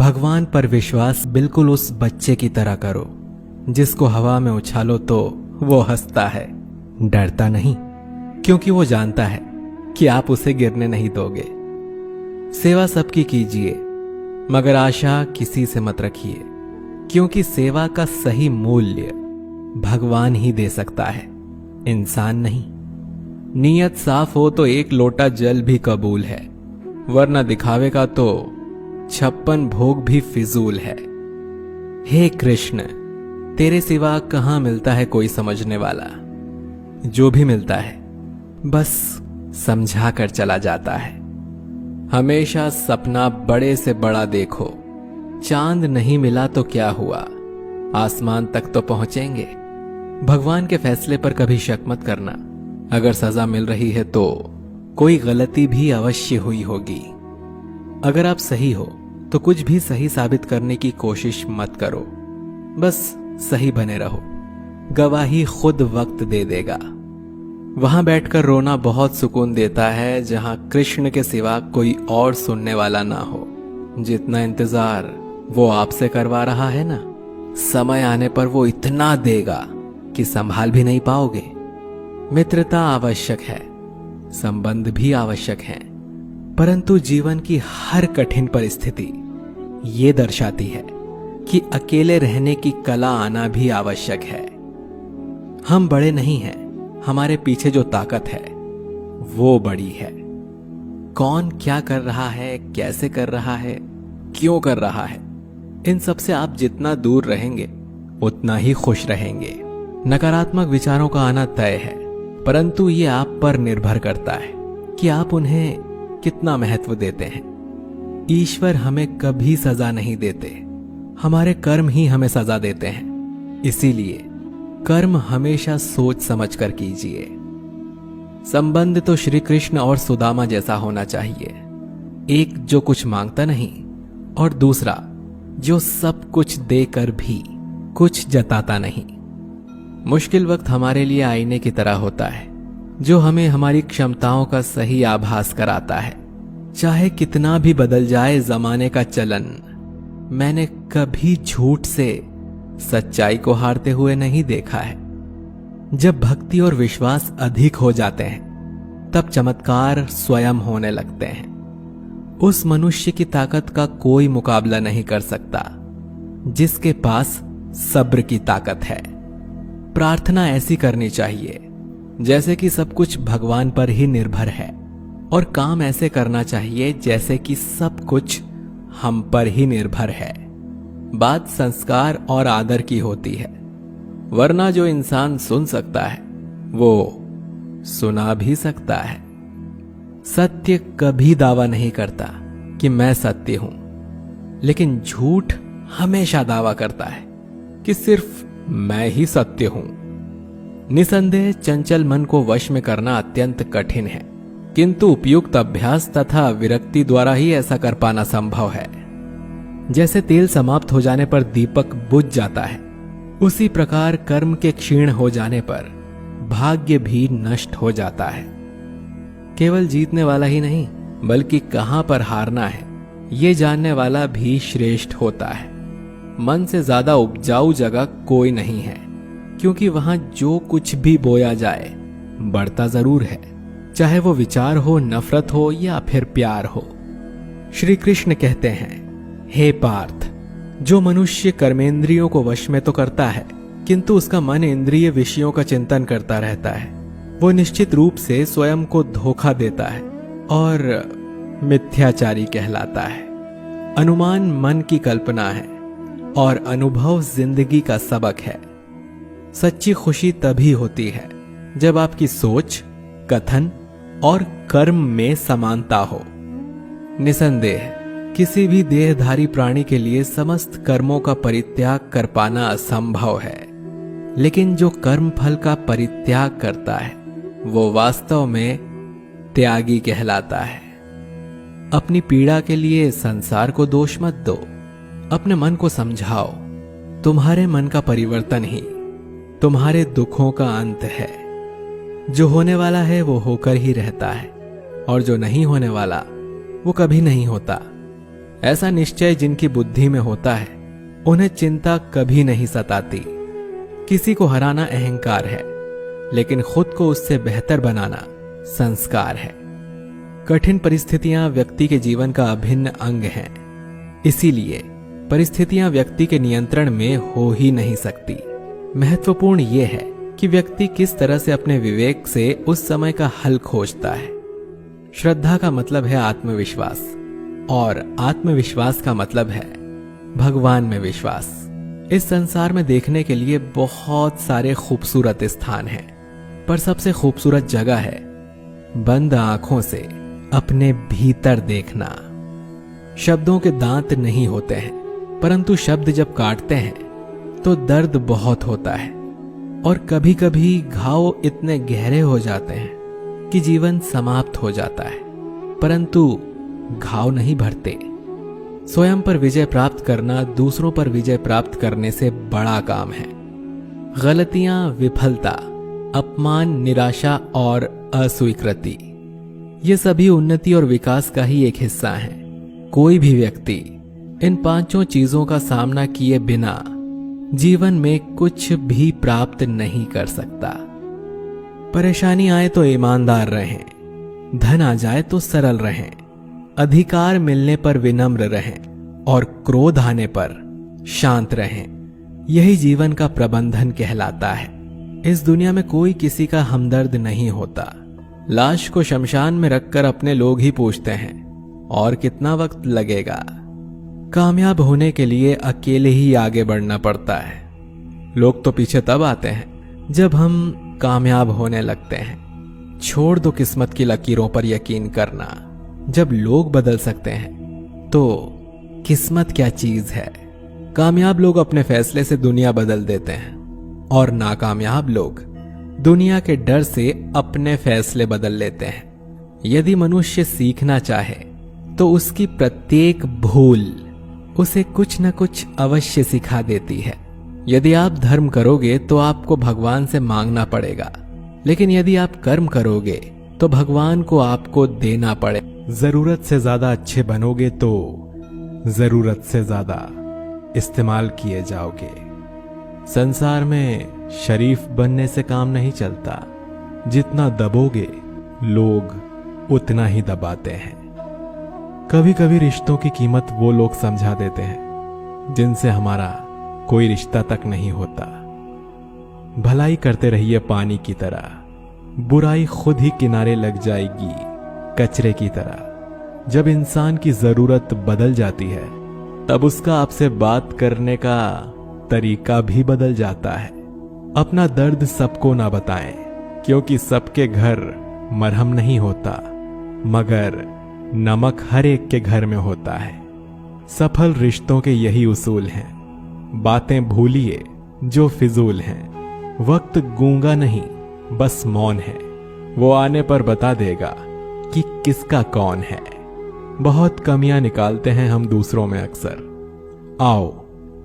भगवान पर विश्वास बिल्कुल उस बच्चे की तरह करो जिसको हवा में उछालो तो वो हंसता है, डरता नहीं, क्योंकि वो जानता है कि आप उसे गिरने नहीं दोगे। सेवा सबकी कीजिए, मगर आशा किसी से मत रखिए, क्योंकि सेवा का सही मूल्य भगवान ही दे सकता है, इंसान नहीं। नीयत साफ हो तो एक लोटा जल भी कबूल है, वरना दिखावे का तो 56 भोग भी फिजूल है। हे कृष्ण, तेरे सिवा कहां मिलता है कोई समझने वाला। जो भी मिलता है बस समझा कर चला जाता है। हमेशा सपना बड़े से बड़ा देखो, चांद नहीं मिला तो क्या हुआ, आसमान तक तो पहुंचेंगे। भगवान के फैसले पर कभी शक मत करना। अगर सजा मिल रही है तो कोई गलती भी अवश्य हुई होगी। अगर आप सही हो तो कुछ भी सही साबित करने की कोशिश मत करो, बस सही बने रहो। गवाही खुद वक्त दे देगा। वहां बैठकर रोना बहुत सुकून देता है जहां कृष्ण के सिवा कोई और सुनने वाला ना हो। जितना इंतजार वो आपसे करवा रहा है ना, समय आने पर वो इतना देगा कि संभाल भी नहीं पाओगे। मित्रता आवश्यक है, संबंध भी आवश्यक है, परंतु जीवन की हर कठिन परिस्थिति ये दर्शाती है कि अकेले रहने की कला आना भी आवश्यक है। हम बड़े नहीं हैं, हमारे पीछे जो ताकत है वो बड़ी है। कौन क्या कर रहा है, कैसे कर रहा है, क्यों कर रहा है, इन सब से आप जितना दूर रहेंगे उतना ही खुश रहेंगे। नकारात्मक विचारों का आना तय है, परंतु ये आप पर निर्भर करता है कि आप उन्हें कितना महत्व देते हैं। ईश्वर हमें कभी सजा नहीं देते, हमारे कर्म ही हमें सजा देते हैं। इसीलिए कर्म हमेशा सोच समझ कर कीजिए। संबंध तो श्री कृष्ण और सुदामा जैसा होना चाहिए, एक जो कुछ मांगता नहीं और दूसरा जो सब कुछ देकर भी कुछ जताता नहीं। मुश्किल वक्त हमारे लिए आईने की तरह होता है, जो हमें हमारी क्षमताओं का सही आभास कराता है। चाहे कितना भी बदल जाए जमाने का चलन, मैंने कभी झूठ से सच्चाई को हारते हुए नहीं देखा है। जब भक्ति और विश्वास अधिक हो जाते हैं तब चमत्कार स्वयं होने लगते हैं। उस मनुष्य की ताकत का कोई मुकाबला नहीं कर सकता जिसके पास सब्र की ताकत है। प्रार्थना ऐसी करनी चाहिए जैसे कि सब कुछ भगवान पर ही निर्भर है, और काम ऐसे करना चाहिए जैसे कि सब कुछ हम पर ही निर्भर है। बात संस्कार और आदर की होती है, वरना जो इंसान सुन सकता है वो सुना भी सकता है। सत्य कभी दावा नहीं करता कि मैं सत्य हूं, लेकिन झूठ हमेशा दावा करता है कि सिर्फ मैं ही सत्य हूं। निसंदेह चंचल मन को वश में करना अत्यंत कठिन है, किंतु उपयुक्त अभ्यास तथा विरक्ति द्वारा ही ऐसा कर पाना संभव है। जैसे तेल समाप्त हो जाने पर दीपक बुझ जाता है, उसी प्रकार कर्म के क्षीण हो जाने पर भाग्य भी नष्ट हो जाता है। केवल जीतने वाला ही नहीं, बल्कि कहां पर हारना है ये जानने वाला भी श्रेष्ठ होता है। मन से ज्यादा उपजाऊ जगह कोई नहीं है, क्योंकि वहां जो कुछ भी बोया जाए बढ़ता जरूर है, चाहे वो विचार हो, नफरत हो या फिर प्यार हो। श्री कृष्ण कहते हैं, हे पार्थ, जो मनुष्य कर्मेंद्रियों को वश में तो करता है किंतु उसका मन इंद्रिय विषयों का चिंतन करता रहता है, वो निश्चित रूप से स्वयं को धोखा देता है और मिथ्याचारी कहलाता है। अनुमान मन की कल्पना है और अनुभव जिंदगी का सबक है। सच्ची खुशी तभी होती है जब आपकी सोच, कथन और कर्म में समानता हो। निसंदेह किसी भी देहधारी प्राणी के लिए समस्त कर्मों का परित्याग कर पाना असंभव है, लेकिन जो कर्म फल का परित्याग करता है वो वास्तव में त्यागी कहलाता है। अपनी पीड़ा के लिए संसार को दोष मत दो, अपने मन को समझाओ। तुम्हारे मन का परिवर्तन ही तुम्हारे दुखों का अंत है। जो होने वाला है वो होकर ही रहता है, और जो नहीं होने वाला वो कभी नहीं होता। ऐसा निश्चय जिनकी बुद्धि में होता है उन्हें चिंता कभी नहीं सताती। किसी को हराना अहंकार है, लेकिन खुद को उससे बेहतर बनाना संस्कार है। कठिन परिस्थितियां व्यक्ति के जीवन का अभिन्न अंग हैं, इसीलिए परिस्थितियां व्यक्ति के नियंत्रण में हो ही नहीं सकती। महत्वपूर्ण यह है कि व्यक्ति किस तरह से अपने विवेक से उस समय का हल खोजता है। श्रद्धा का मतलब है आत्मविश्वास, और आत्मविश्वास का मतलब है भगवान में विश्वास। इस संसार में देखने के लिए बहुत सारे खूबसूरत स्थान हैं, पर सबसे खूबसूरत जगह है बंद आंखों से अपने भीतर देखना। शब्दों के दांत नहीं होते हैं, परंतु शब्द जब काटते हैं तो दर्द बहुत होता है, और कभी कभी घाव इतने गहरे हो जाते हैं कि जीवन समाप्त हो जाता है, परंतु घाव नहीं भरते। स्वयं पर विजय प्राप्त करना दूसरों पर विजय प्राप्त करने से बड़ा काम है। गलतियां, विफलता, अपमान, निराशा और अस्वीकृति, ये सभी उन्नति और विकास का ही एक हिस्सा है। कोई भी व्यक्ति इन पांचों चीजों का सामना किए बिना जीवन में कुछ भी प्राप्त नहीं कर सकता। परेशानी आए तो ईमानदार रहें, धन आ जाए तो सरल रहें, अधिकार मिलने पर विनम्र रहें और क्रोध आने पर शांत रहें। यही जीवन का प्रबंधन कहलाता है। इस दुनिया में कोई किसी का हमदर्द नहीं होता। लाश को शमशान में रखकर अपने लोग ही पूछते हैं और कितना वक्त लगेगा। कामयाब होने के लिए अकेले ही आगे बढ़ना पड़ता है। लोग तो पीछे तब आते हैं जब हम कामयाब होने लगते हैं। छोड़ दो किस्मत की लकीरों पर यकीन करना। जब लोग बदल सकते हैं तो किस्मत क्या चीज है। कामयाब लोग अपने फैसले से दुनिया बदल देते हैं, और नाकामयाब लोग दुनिया के डर से अपने फैसले बदल लेते हैं। यदि मनुष्य सीखना चाहे तो उसकी प्रत्येक भूल उसे कुछ न कुछ अवश्य सिखा देती है। यदि आप धर्म करोगे तो आपको भगवान से मांगना पड़ेगा, लेकिन यदि आप कर्म करोगे तो भगवान को आपको देना पड़े। जरूरत से ज्यादा अच्छे बनोगे तो जरूरत से ज्यादा इस्तेमाल किए जाओगे। संसार में शरीफ बनने से काम नहीं चलता। जितना दबोगे लोग उतना ही दबाते हैं। कभी कभी रिश्तों की कीमत वो लोग समझा देते हैं जिनसे हमारा कोई रिश्ता तक नहीं होता। भलाई करते रहिए पानी की तरह, बुराई खुद ही किनारे लग जाएगी कचरे की तरह। जब इंसान की जरूरत बदल जाती है तब उसका आपसे बात करने का तरीका भी बदल जाता है। अपना दर्द सबको ना बताएं, क्योंकि सबके घर मरहम नहीं होता, मगर नमक हर एक के घर में होता है। सफल रिश्तों के यही उसूल हैं। बातें भूलिए जो फिजूल हैं। वक्त गूंगा नहीं, बस मौन है। वो आने पर बता देगा कि किसका कौन है। बहुत कमियां निकालते हैं हम दूसरों में अक्सर। आओ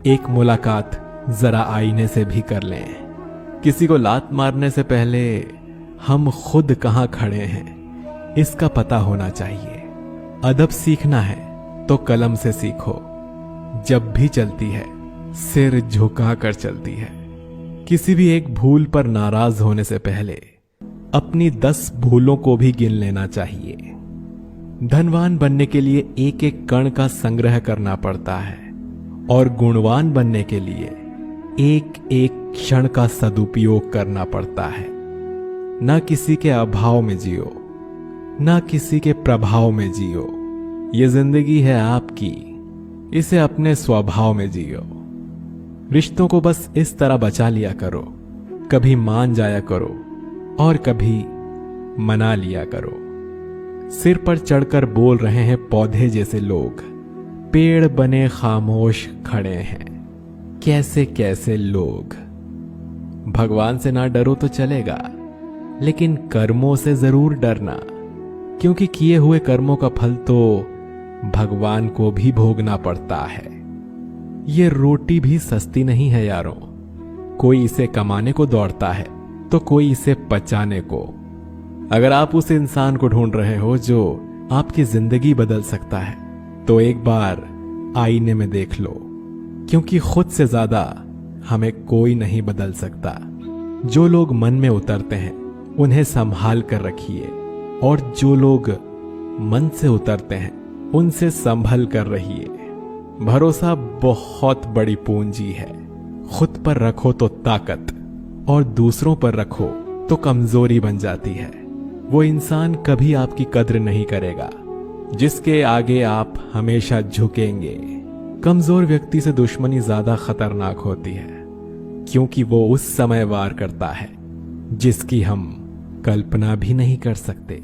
एक मुलाकात जरा आईने से भी कर लें। किसी को लात मारने से पहले हम खुद कहां खड़े हैं इसका पता होना चाहिए। अदब सीखना है तो कलम से सीखो। जब भी चलती है सिर झुका कर चलती है। किसी भी एक भूल पर नाराज होने से पहले अपनी 10 भूलों को भी गिन लेना चाहिए। धनवान बनने के लिए एक एक कण का संग्रह करना पड़ता है, और गुणवान बनने के लिए एक एक क्षण का सदुपयोग करना पड़ता है। ना किसी के अभाव में जियो, ना किसी के प्रभाव में जियो। ये जिंदगी है आपकी, इसे अपने स्वभाव में जियो। रिश्तों को बस इस तरह बचा लिया करो, कभी मान जाया करो और कभी मना लिया करो। सिर पर चढ़कर बोल रहे हैं पौधे जैसे लोग, पेड़ बने खामोश खड़े हैं कैसे कैसे लोग। भगवान से ना डरो तो चलेगा, लेकिन कर्मों से जरूर डरना, क्योंकि किए हुए कर्मों का फल तो भगवान को भी भोगना पड़ता है। ये रोटी भी सस्ती नहीं है यारों। कोई इसे कमाने को दौड़ता है तो कोई इसे पचाने को। अगर आप उस इंसान को ढूंढ रहे हो जो आपकी जिंदगी बदल सकता है, तो एक बार आईने में देख लो, क्योंकि खुद से ज्यादा हमें कोई नहीं बदल सकता। जो लोग मन में उतरते हैं उन्हें संभाल कर रखिए, और जो लोग मन से उतरते हैं उनसे संभल कर रहिए। भरोसा बहुत बड़ी पूंजी है। खुद पर रखो तो ताकत, और दूसरों पर रखो तो कमजोरी बन जाती है। वो इंसान कभी आपकी कद्र नहीं करेगा जिसके आगे आप हमेशा झुकेंगे। कमजोर व्यक्ति से दुश्मनी ज्यादा खतरनाक होती है, क्योंकि वो उस समय वार करता है जिसकी हम कल्पना भी नहीं कर सकते।